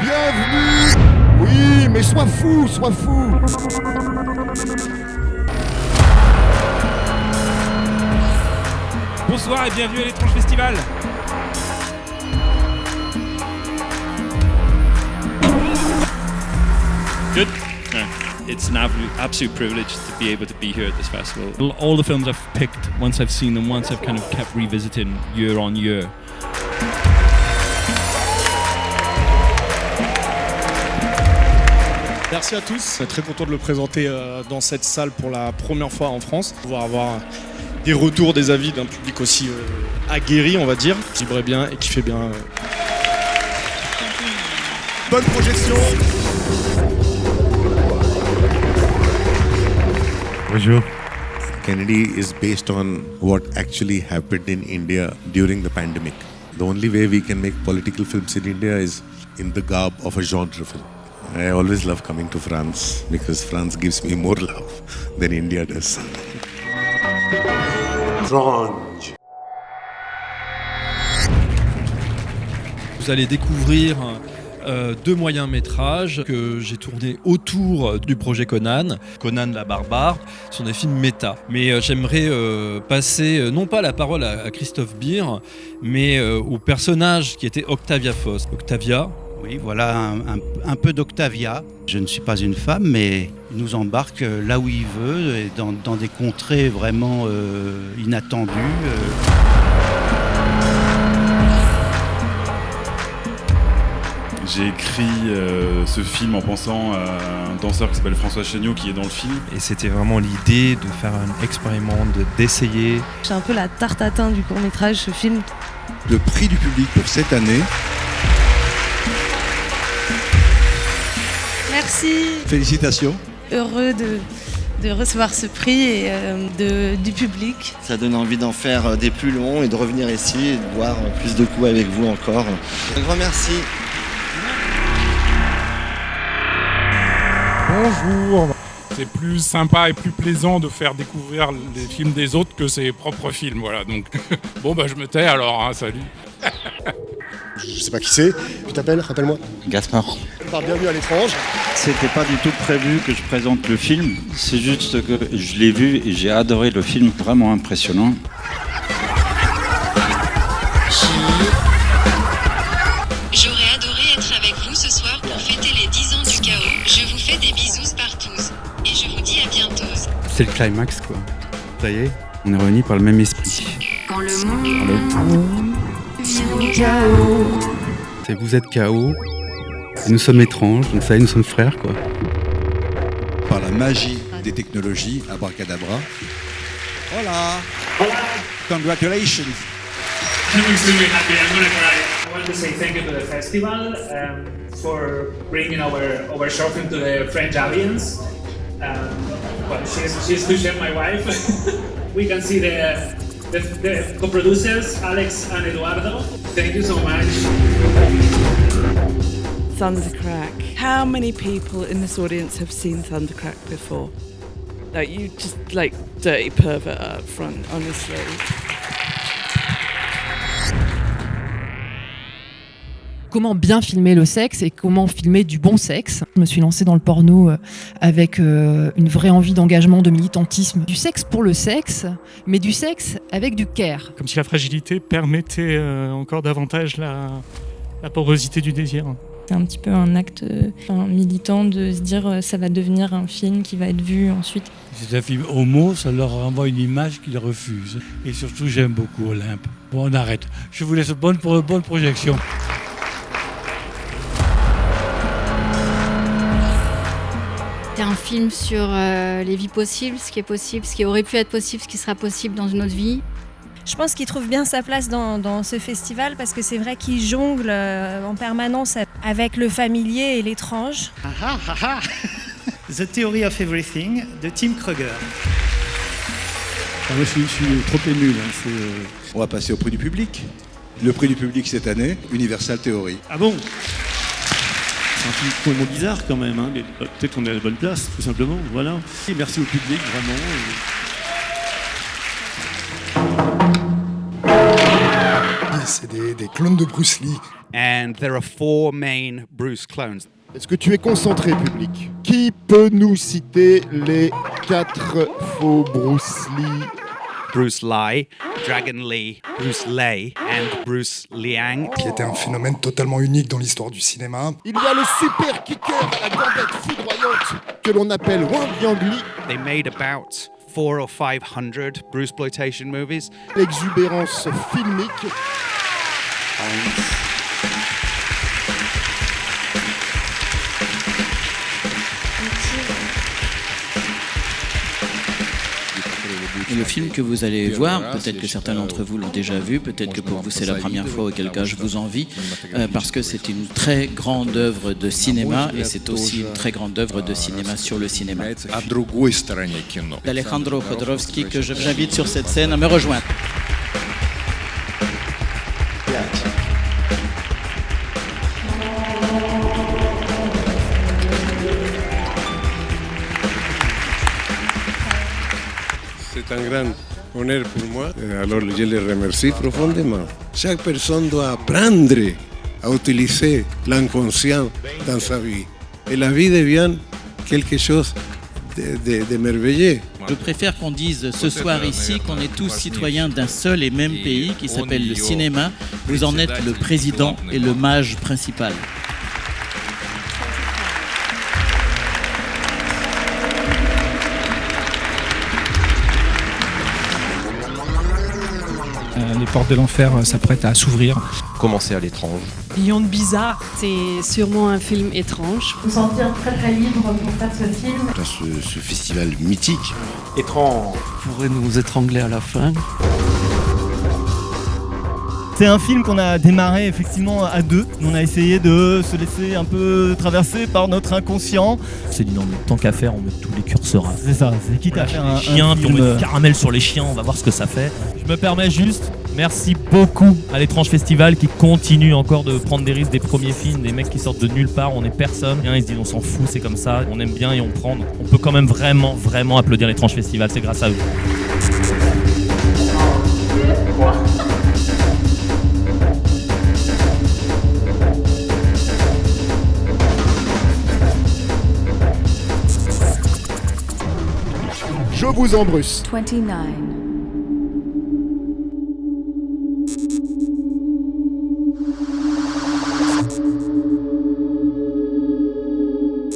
Bienvenue. Oui, mais sois fou, sois fou. Bonsoir et bienvenue à l'Étrange Festival. Good. It's an absolute privilege to be able to be here at this festival. All the films I've picked, once I've seen them, once I've kind of kept revisiting year on year. Merci à tous, très content de le présenter dans cette salle pour la première fois en France. Pouvoir avoir des retours, des avis d'un public aussi aguerri, on va dire, qui vibrait bien et qui fait bien. Bonne projection. Bonjour. Kennedy is based on what actually happened in India during the pandemic. The only way we can make political films in India is in the garb of a genre film. I always love coming to France because France gives me more love than India does. Strange. Vous allez découvrir deux moyens-métrages que j'ai tournés autour du projet Conan. Conan la barbare sont des films méta. Mais j'aimerais passer non pas la parole à Christophe Beer, mais au personnage qui était Octavia Foss. Octavia. Oui, voilà un peu d'Octavia. Je ne suis pas une femme, mais il nous embarque là où il veut, et dans des contrées vraiment inattendues. J'ai écrit ce film en pensant à un danseur qui s'appelle François Chéniaud qui est dans le film. Et c'était vraiment l'idée de faire un expériment, d'essayer. C'est un peu la tarte à thym du court-métrage, ce film. Le prix du public pour cette année. Merci. Félicitations. Heureux de recevoir ce prix et du public. Ça donne envie d'en faire des plus longs et de revenir ici et de boire plus de coups avec vous encore. Un grand merci. Bonjour. C'est plus sympa et plus plaisant de faire découvrir les films des autres que ses propres films. Voilà, donc bon je me tais alors, hein, salut. Je sais pas qui c'est. Tu t'appelles, rappelle-moi. Gaspard. Bienvenue à l'étrange. C'était pas du tout prévu que je présente le film. C'est juste que je l'ai vu et j'ai adoré le film, vraiment impressionnant. J'aurais adoré être avec vous ce soir pour fêter les 10 ans du chaos. Je vous fais des bisous partout. Et je vous dis à bientôt. C'est le climax, quoi. Ça y est, on est réunis par le même esprit. Quand le monde vient chaos. C'est vous êtes chaos, et nous sommes étranges, donc ça y est, nous sommes frères, quoi. Par la magie des technologies, abracadabra. Hola. Congratulations. I'm extremely happy. I'm gonna cry. I want to say thank you to the festival for bringing our short film to the French audience. Well, she's Touche, my wife. We can see the co-producers, Alex and Eduardo. Thank you so much. Thundercrack. How many people in this audience have seen Thundercrack before? Like, you just like dirty pervert up front, honestly. Comment bien filmer le sexe et comment filmer du bon sexe. Je me suis lancée dans le porno avec une vraie envie d'engagement, de militantisme. Du sexe pour le sexe, mais du sexe avec du care. Comme si la fragilité permettait encore davantage la porosité du désir. C'est un petit peu un acte militant de se dire ça va devenir un film qui va être vu ensuite. C'est un film homo, ça leur renvoie une image qu'ils refusent. Et surtout, j'aime beaucoup Olympe. Bon, on arrête. Je vous laisse bonne projection. C'est un film sur les vies possibles, ce qui est possible, ce qui aurait pu être possible, ce qui sera possible dans une autre vie. Je pense qu'il trouve bien sa place dans ce festival parce que c'est vrai qu'il jongle en permanence avec le familier et l'étrange. The Theory of Everything de Tim Kruger. Moi, je suis trop ému. Là. On va passer au prix du public. Le prix du public cette année, Universal Theory. Ah bon? C'est un film complètement bizarre quand même, hein, mais peut-être qu'on est à la bonne place, tout simplement. Voilà. Et merci au public, vraiment. c'est des clones de Bruce Lee. And there are 4 main Bruce clones. Est-ce que tu es concentré, public? Qui peut nous citer les 4 faux Bruce Lee? Bruce Lee, Dragon Lee, Bruce Lee and Bruce Liang. Qui était un phénomène totalement unique dans l'histoire du cinéma. Il y a le super kicker à la gambette foudroyante que l'on appelle Wang Yang Lee. They made about 400 or 500 Bruceploitation movies. L'exubérance filmique. Et le film que vous allez voir, peut-être que certains d'entre vous l'ont déjà vu, peut-être que pour vous c'est la première fois, auquel cas je vous envie, parce que c'est une très grande œuvre de cinéma et c'est aussi une très grande œuvre de cinéma sur le cinéma. Alejandro Jodorowsky, que j'invite sur cette scène à me rejoindre. C'est un grand honneur pour moi, alors je les remercie profondément. Chaque personne doit apprendre à utiliser l'inconscient dans sa vie. Et la vie devient quelque chose de merveilleux. Je préfère qu'on dise ce soir ici qu'on est tous citoyens d'un seul et même pays qui s'appelle le cinéma. Vous en êtes le président et le mage principal. Les portes de l'enfer s'apprêtent à s'ouvrir. Commencer à l'étrange. Beyond Bizarre, c'est sûrement un film étrange. Vous sentir très très libre pour faire ce film. Ce festival mythique. Étrange. Pourrait nous étrangler à la fin. C'est un film qu'on a démarré effectivement à deux. On a essayé de se laisser un peu traverser par notre inconscient. C'est dit non, mais tant qu'à faire, on met tous les curseurs à. C'est ça, c'est quitte à faire un chien, puis on met du caramel sur les chiens, on va voir ce que ça fait. Je me permets juste, merci beaucoup à l'Étrange Festival qui continue encore de prendre des risques des premiers films, des mecs qui sortent de nulle part, on est personne. Ils se disent on s'en fout, c'est comme ça, on aime bien et on prend. Donc on peut quand même vraiment applaudir l'Étrange Festival, c'est grâce à eux. Je vous embrusse. 29.